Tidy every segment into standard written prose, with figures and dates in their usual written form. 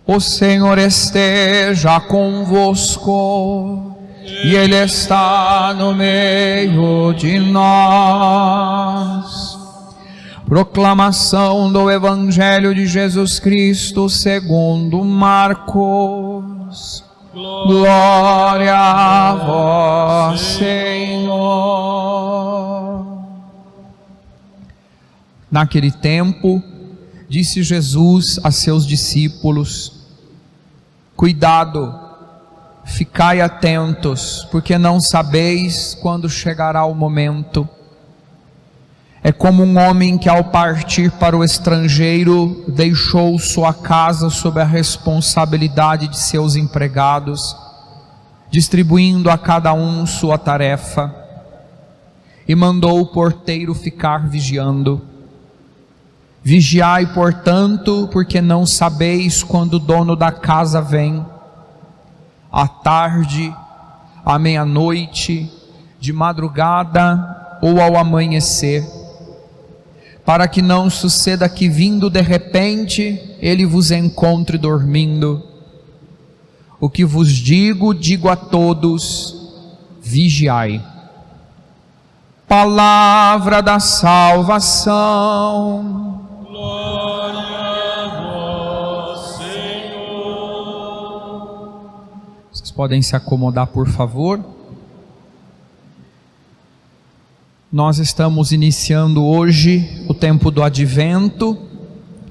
O Senhor esteja convosco, e Ele está no meio de nós. Proclamação do Evangelho de Jesus Cristo segundo Marcos. Glória a vós, Senhor. Naquele tempo, disse Jesus a seus discípulos: cuidado, ficai atentos, porque não sabeis quando chegará o momento. É como um homem que, ao partir para o estrangeiro, deixou sua casa sob a responsabilidade de seus empregados, distribuindo a cada um sua tarefa, e mandou o porteiro ficar vigiando. Vigiai, portanto, porque não sabeis quando o dono da casa vem, à tarde, à meia-noite, de madrugada ou ao amanhecer, para que não suceda que, vindo de repente, ele vos encontre dormindo. O que vos digo, digo a todos: vigiai. Palavra da salvação. Glória a vós, Senhor. Vocês podem se acomodar, por favor. Nós estamos iniciando hoje o tempo do Advento,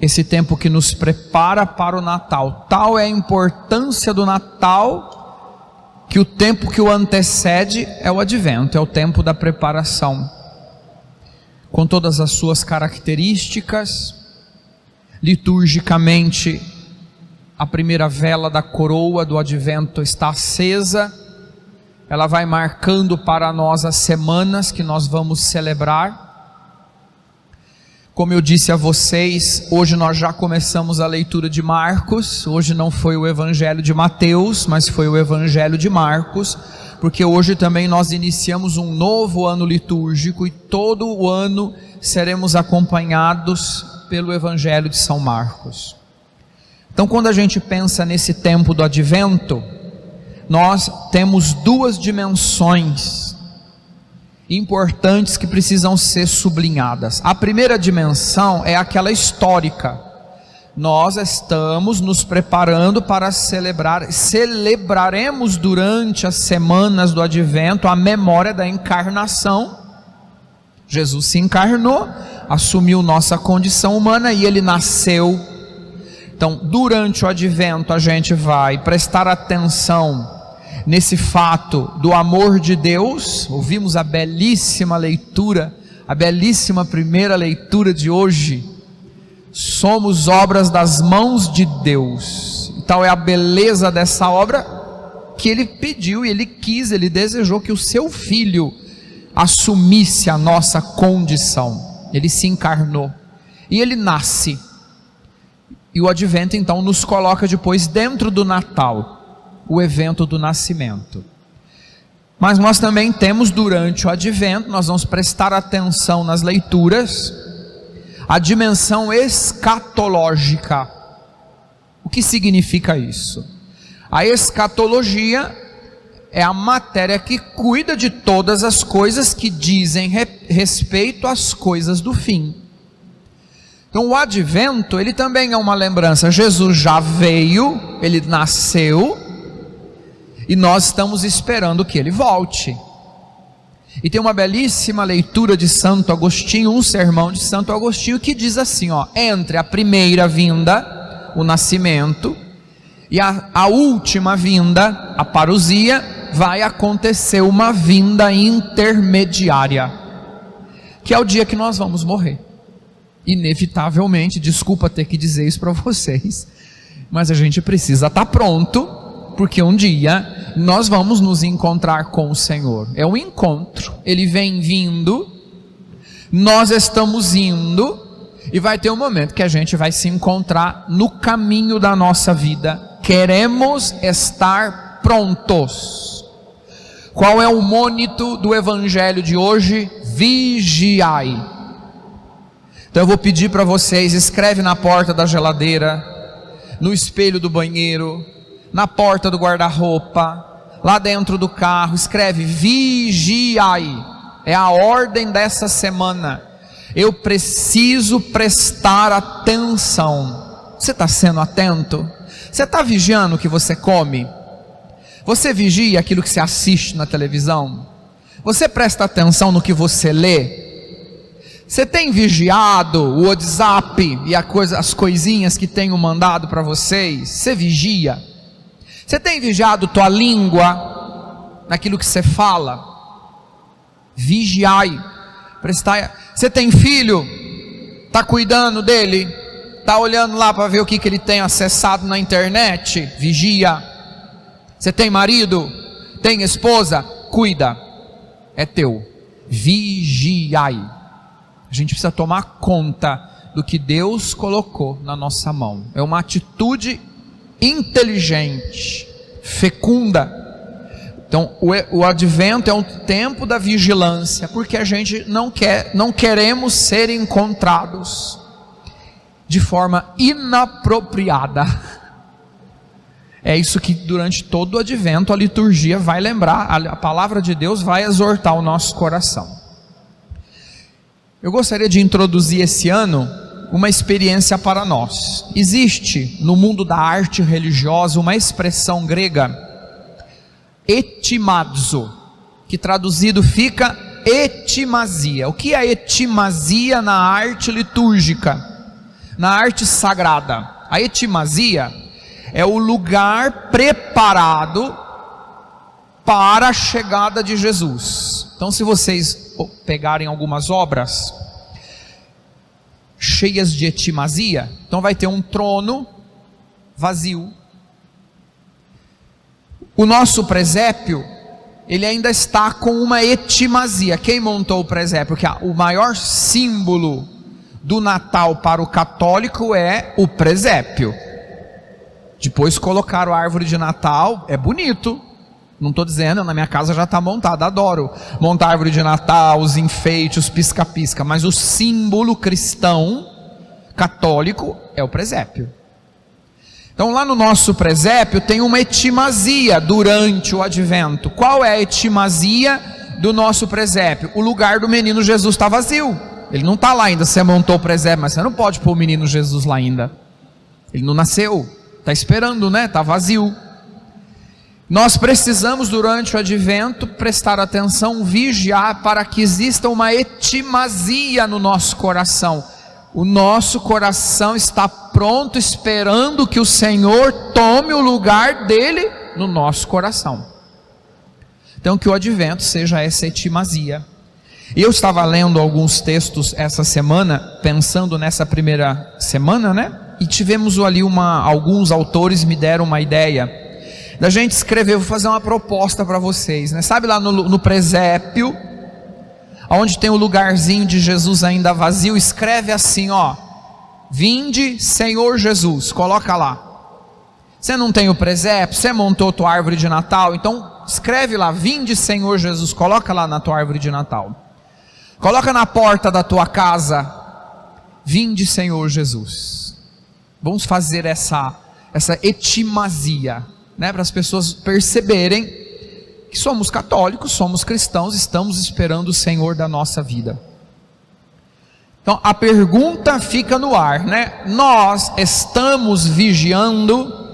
esse tempo que nos prepara para o Natal. Tal é a importância do Natal, que o tempo que o antecede é o Advento, é o tempo da preparação. Com todas as suas características, liturgicamente, a primeira vela da coroa do Advento está acesa. Ela vai marcando para nós as semanas que nós vamos celebrar. Como eu disse a vocês, hoje nós já começamos a leitura de Marcos. Hoje não foi o Evangelho de Mateus, mas foi o Evangelho de Marcos, porque hoje também nós iniciamos um novo ano litúrgico e todo o ano seremos acompanhados pelo Evangelho de São Marcos. Então, quando a gente pensa nesse tempo do Advento, nós temos duas dimensões importantes que precisam ser sublinhadas. A primeira dimensão é aquela histórica. Nós estamos nos preparando para celebraremos durante as semanas do Advento a memória da encarnação. Jesus se encarnou, assumiu nossa condição humana e Ele nasceu. Então, durante o Advento a gente vai prestar atenção nesse fato do amor de Deus. Ouvimos a belíssima leitura, a belíssima primeira leitura de hoje. Somos obras das mãos de Deus. E tal é a beleza dessa obra, que Ele pediu, Ele quis, Ele desejou que o seu Filho assumisse a nossa condição. Ele se encarnou e Ele nasce. E o Advento então nos coloca depois dentro do Natal, o evento do nascimento. Mas nós também temos durante o Advento, nós vamos prestar atenção nas leituras, a dimensão escatológica. O que significa isso? A escatologia é a matéria que cuida de todas as coisas que dizem respeito às coisas do fim. Então o Advento, ele também é uma lembrança. Jesus já veio, Ele nasceu, e nós estamos esperando que Ele volte. E tem uma belíssima leitura de Santo Agostinho, um sermão de Santo Agostinho, que diz assim, entre a primeira vinda, o nascimento, e a última vinda, a parousia, vai acontecer uma vinda intermediária, que é o dia que nós vamos morrer. Inevitavelmente, desculpa ter que dizer isso para vocês, mas a gente precisa estar pronto, porque um dia nós vamos nos encontrar com o Senhor. É um encontro, Ele vem vindo, nós estamos indo, e vai ter um momento que a gente vai se encontrar no caminho da nossa vida. Queremos estar prontos. Qual é o mônito do Evangelho de hoje? Vigiai. Então eu vou pedir para vocês, escreve na porta da geladeira, no espelho do banheiro, na porta do guarda-roupa, lá dentro do carro. Escreve: vigiai. É a ordem dessa semana. Eu preciso prestar atenção. Você está sendo atento? Você está vigiando o que você come? Você vigia aquilo que você assiste na televisão? Você presta atenção no que você lê? Você tem vigiado o WhatsApp e as coisinhas que tenho mandado para vocês? Você vigia? Você tem vigiado tua língua naquilo que você fala? Vigiai. Você tem filho? Está cuidando dele? Está olhando lá para ver o que ele tem acessado na internet? Vigia. Você tem marido? Tem esposa? Cuida. É teu. Vigiai. A gente precisa tomar conta do que Deus colocou na nossa mão. É uma atitude inteligente, fecunda. Então o advento é um tempo da vigilância, porque a gente não queremos ser encontrados de forma inapropriada. É isso que durante todo o advento a liturgia vai lembrar, a palavra de Deus vai exortar o nosso coração. Eu gostaria de introduzir esse ano uma experiência para nós. Existe no mundo da arte religiosa uma expressão grega, etimazo, que traduzido fica etimasia. O que é etimasia na arte litúrgica, na arte sagrada? A etimasia é o lugar preparado para a chegada de Jesus. Então, se vocês pegarem algumas obras cheias de etimasia, então vai ter um trono vazio. O nosso presépio, ele ainda está com uma etimasia. Quem montou o presépio? Porque o maior símbolo do Natal para o católico é o presépio. Depois colocaram a árvore de Natal, é bonito. Não estou dizendo, na minha casa já está montada, adoro montar a árvore de Natal, os enfeites, os pisca-pisca, mas o símbolo cristão, católico, é o presépio. Então lá no nosso presépio tem uma etimasia durante o advento. Qual é a etimasia do nosso presépio? O lugar do menino Jesus está vazio, ele não está lá ainda. Você montou o presépio, mas você não pode pôr o menino Jesus lá ainda, ele não nasceu, está esperando, né? Está vazio. Nós precisamos durante o advento prestar atenção, vigiar, para que exista uma etimasia no nosso coração. O nosso coração está pronto, esperando que o Senhor tome o lugar dele no nosso coração. Então que o advento seja essa etimasia. Eu estava lendo alguns textos essa semana, pensando nessa primeira semana, né? E tivemos ali alguns autores me deram uma ideia da gente escrever. Vou fazer uma proposta para vocês, né? Sabe lá no presépio, onde tem o lugarzinho de Jesus ainda vazio, escreve assim, ó: vinde Senhor Jesus, coloca lá. Você não tem o presépio, você montou tua árvore de Natal, então escreve lá, vinde Senhor Jesus, coloca lá na tua árvore de Natal. Coloca na porta da tua casa, vinde Senhor Jesus. Vamos fazer essa etimasia, né, para as pessoas perceberem que somos católicos, somos cristãos, estamos esperando o Senhor da nossa vida. Então a pergunta fica no ar, né? Nós estamos vigiando?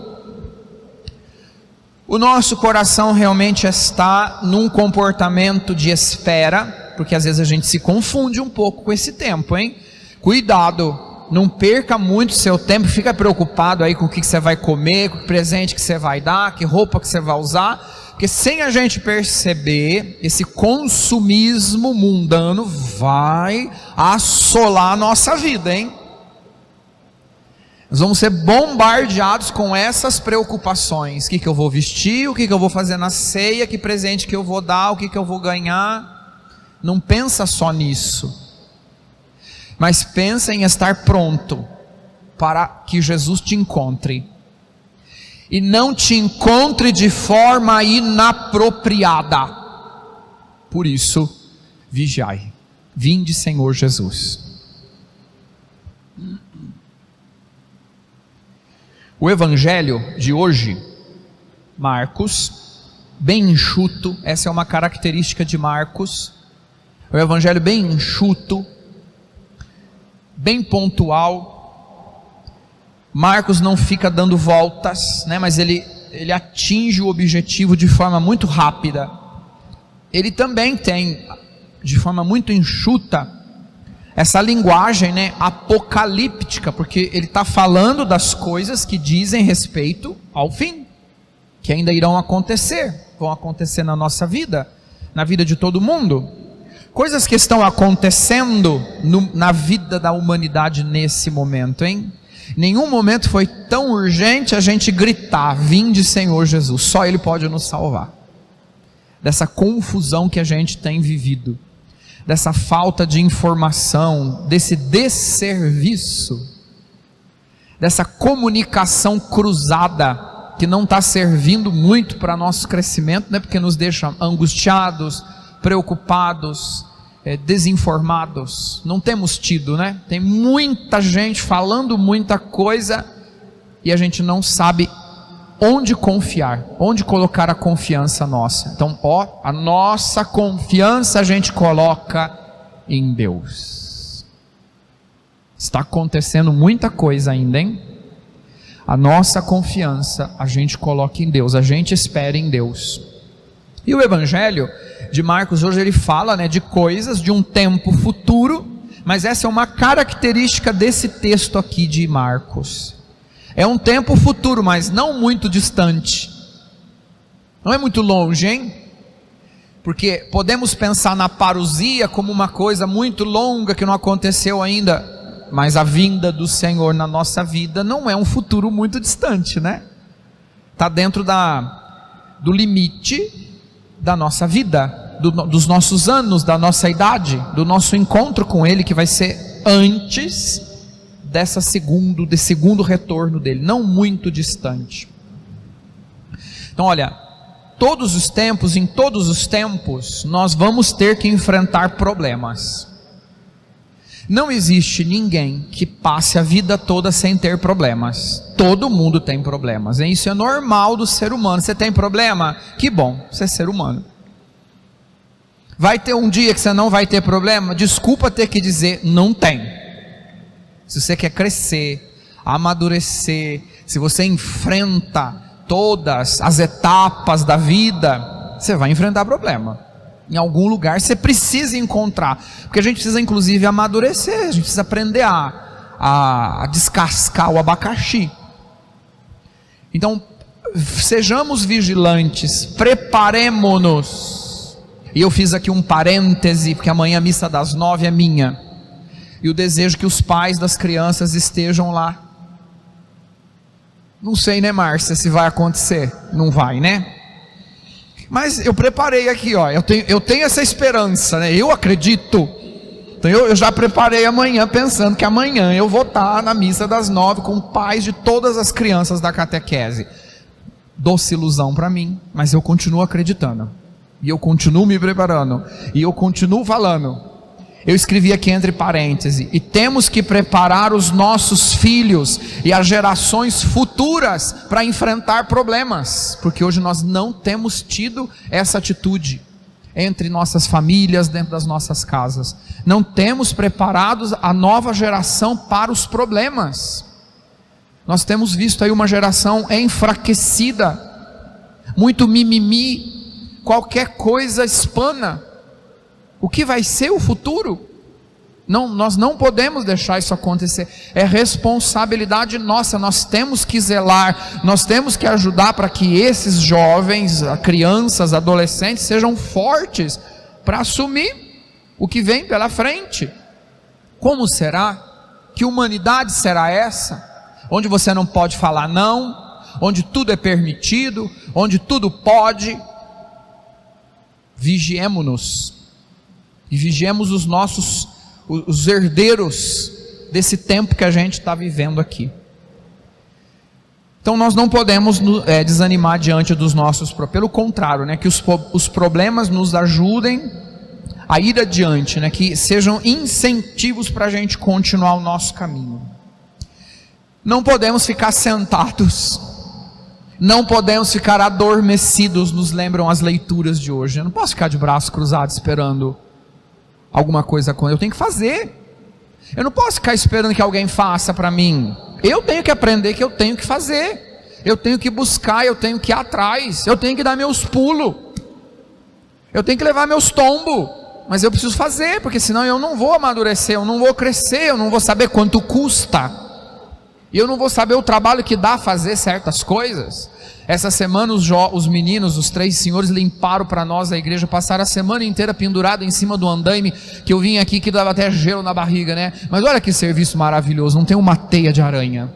O nosso coração realmente está num comportamento de espera? Porque às vezes a gente se confunde um pouco com esse tempo, hein? Cuidado, não perca muito seu tempo, fica preocupado aí com o que você vai comer, com o presente que você vai dar, que roupa que você vai usar, porque sem a gente perceber, esse consumismo mundano vai assolar a nossa vida, hein? Nós vamos ser bombardeados com essas preocupações. O que eu vou vestir, o que eu vou fazer na ceia, que presente que eu vou dar, o que eu vou ganhar. Não pensa só nisso, mas pensa em estar pronto para que Jesus te encontre, e não te encontre de forma inapropriada. Por isso, vigiai, vinde Senhor Jesus. O evangelho de hoje, Marcos, bem enxuto, essa é uma característica de Marcos, o evangelho bem enxuto, bem pontual. Marcos não fica dando voltas, né, mas ele atinge o objetivo de forma muito rápida. Ele também tem, de forma muito enxuta, essa linguagem, né, apocalíptica, porque ele está falando das coisas que dizem respeito ao fim, que ainda irão acontecer, vão acontecer na nossa vida, na vida de todo mundo, coisas que estão acontecendo na vida da humanidade nesse momento, hein? Nenhum momento foi tão urgente a gente gritar: vinde Senhor Jesus, só Ele pode nos salvar, dessa confusão que a gente tem vivido, dessa falta de informação, desse desserviço, dessa comunicação cruzada, que não está servindo muito para nosso crescimento, né? Porque nos deixa angustiados, preocupados, desinformados. Não temos tido, né? Tem muita gente falando muita coisa, e a gente não sabe onde confiar, onde colocar a confiança nossa. Então, a nossa confiança a gente coloca em Deus. Está acontecendo muita coisa ainda, hein? A nossa confiança a gente coloca em Deus, a gente espera em Deus. E o evangelho de Marcos hoje ele fala, né, de coisas de um tempo futuro, mas essa é uma característica desse texto aqui de Marcos. É um tempo futuro, mas não muito distante, não é muito longe, hein? Porque podemos pensar na parousia como uma coisa muito longa que não aconteceu ainda, mas a vinda do Senhor na nossa vida não é um futuro muito distante, né? Está dentro do limite da nossa vida, dos nossos anos, da nossa idade, do nosso encontro com Ele, que vai ser antes desse segundo retorno dele, não muito distante. Então olha, em todos os tempos, nós vamos ter que enfrentar problemas. Não existe ninguém que passe a vida toda sem ter problemas. Todo mundo tem problemas, hein? Isso é normal do ser humano. Você tem problema? Que bom, você é ser humano. Vai ter um dia que você não vai ter problema? Desculpa ter que dizer, não tem. Se você quer crescer, amadurecer, se você enfrenta todas as etapas da vida, você vai enfrentar problema. Em algum lugar você precisa encontrar, porque a gente precisa inclusive amadurecer, a gente precisa aprender a descascar o abacaxi. Então, sejamos vigilantes, preparemo-nos. E eu fiz aqui um parêntese, porque amanhã a missa das 9 é minha, e eu desejo que os pais das crianças estejam lá. Não sei, né, Márcia, se vai acontecer. Não vai, né? Mas eu preparei aqui, ó, eu tenho essa esperança, né? Eu acredito. Então eu já preparei amanhã, pensando que amanhã eu vou estar na missa das 9 com pais de todas as crianças da catequese. Doce ilusão para mim, mas eu continuo acreditando, e eu continuo me preparando, e eu continuo falando. Eu escrevi aqui entre parênteses: e temos que preparar os nossos filhos e as gerações futuras para enfrentar problemas, porque hoje nós não temos tido essa atitude entre nossas famílias, dentro das nossas casas. Não temos preparado a nova geração para os problemas. Nós temos visto aí uma geração enfraquecida, muito mimimi, qualquer coisa espana. O que vai ser o futuro? Não, nós não podemos deixar isso acontecer. É responsabilidade nossa. Nós temos que zelar, nós temos que ajudar para que esses jovens, crianças, adolescentes sejam fortes para assumir o que vem pela frente. Como será? Que humanidade será essa? Onde você não pode falar não, onde tudo é permitido, onde tudo pode. Vigiemo-nos. E vigiemos os herdeiros desse tempo que a gente está vivendo aqui. Então nós não podemos desanimar diante dos nossos problemas. Pelo contrário, né, que os problemas nos ajudem a ir adiante, né, que sejam incentivos para a gente continuar o nosso caminho. Não podemos ficar sentados, não podemos ficar adormecidos, nos lembram as leituras de hoje. Eu não posso ficar de braços cruzados esperando alguma coisa acontecer. Eu tenho que fazer. Eu não posso ficar esperando que alguém faça para mim. Eu tenho que aprender que eu tenho que fazer. Eu tenho que buscar, eu tenho que ir atrás, eu tenho que dar meus pulos, eu tenho que levar meus tombos. Mas eu preciso fazer, porque senão eu não vou amadurecer, eu não vou crescer, eu não vou saber quanto custa, e eu não vou saber o trabalho que dá fazer certas coisas. Essa semana os meninos, os 3 senhores, limparam para nós a igreja, passaram a semana inteira pendurado em cima do andaime, que eu vim aqui que dava até gelo na barriga, né? Mas olha que serviço maravilhoso, não tem uma teia de aranha.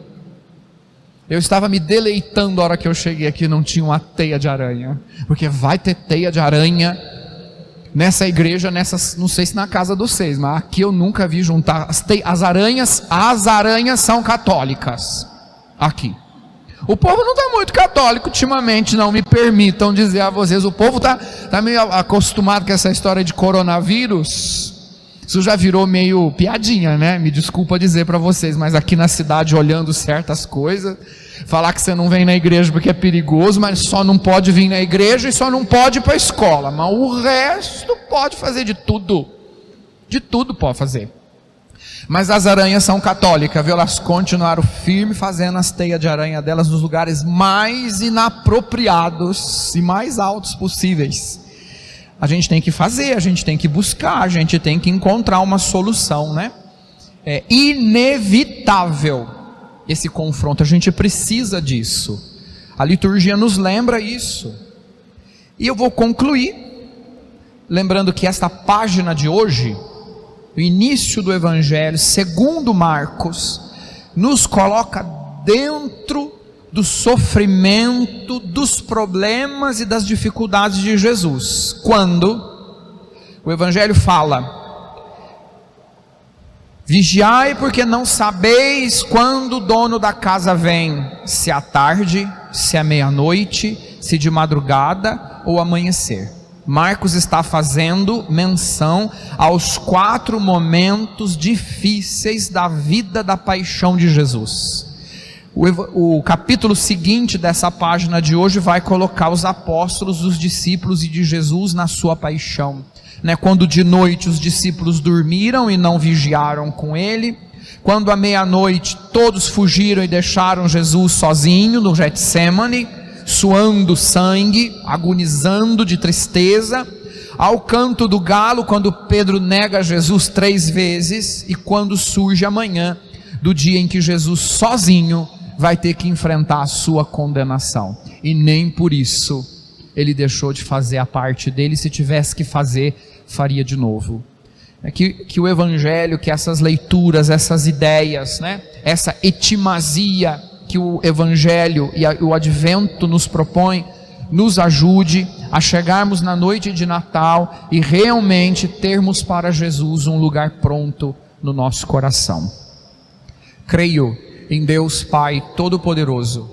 Eu estava me deleitando a hora que eu cheguei aqui, não tinha uma teia de aranha, porque vai ter teia de aranha nessa igreja, não sei se na casa dos 6, mas aqui eu nunca vi juntar as aranhas são católicas aqui. O povo não está muito católico ultimamente, não me permitam dizer a vocês. O povo está meio acostumado com essa história de coronavírus. Isso já virou meio piadinha, né? Me desculpa dizer para vocês, mas aqui na cidade, olhando certas coisas, falar que você não vem na igreja porque é perigoso, mas só não pode vir na igreja e só não pode ir para a escola, mas o resto pode fazer de tudo pode fazer. Mas as aranhas são católicas, viu? Elas continuaram firme fazendo as teias de aranha delas nos lugares mais inapropriados e mais altos possíveis. A gente tem que fazer, a gente tem que buscar, a gente tem que encontrar uma solução, né? É inevitável esse confronto, a gente precisa disso. A liturgia nos lembra isso. E eu vou concluir lembrando que esta página de hoje, o início do Evangelho segundo Marcos, nos coloca dentro do sofrimento, dos problemas e das dificuldades de Jesus. Quando o Evangelho fala: vigiai, porque não sabeis quando o dono da casa vem, se à tarde, se à meia-noite, se de madrugada ou amanhecer. Marcos está fazendo menção aos 4 momentos difíceis da vida da paixão de Jesus. O capítulo seguinte dessa página de hoje vai colocar os apóstolos, os discípulos e de Jesus na sua paixão, né? Quando de noite os discípulos dormiram e não vigiaram com ele, quando à meia-noite todos fugiram e deixaram Jesus sozinho no Getsêmani, suando sangue, agonizando de tristeza, ao canto do galo, quando Pedro nega Jesus 3 vezes, e quando surge a manhã do dia em que Jesus sozinho vai ter que enfrentar a sua condenação, e nem por isso ele deixou de fazer a parte dele. Se tivesse que fazer, faria de novo. É que o Evangelho, que essas leituras, essas ideias, né, essa etimasia que o Evangelho e o Advento nos propõe, nos ajude a chegarmos na noite de Natal e realmente termos para Jesus um lugar pronto no nosso coração. Creio em Deus Pai Todo-Poderoso,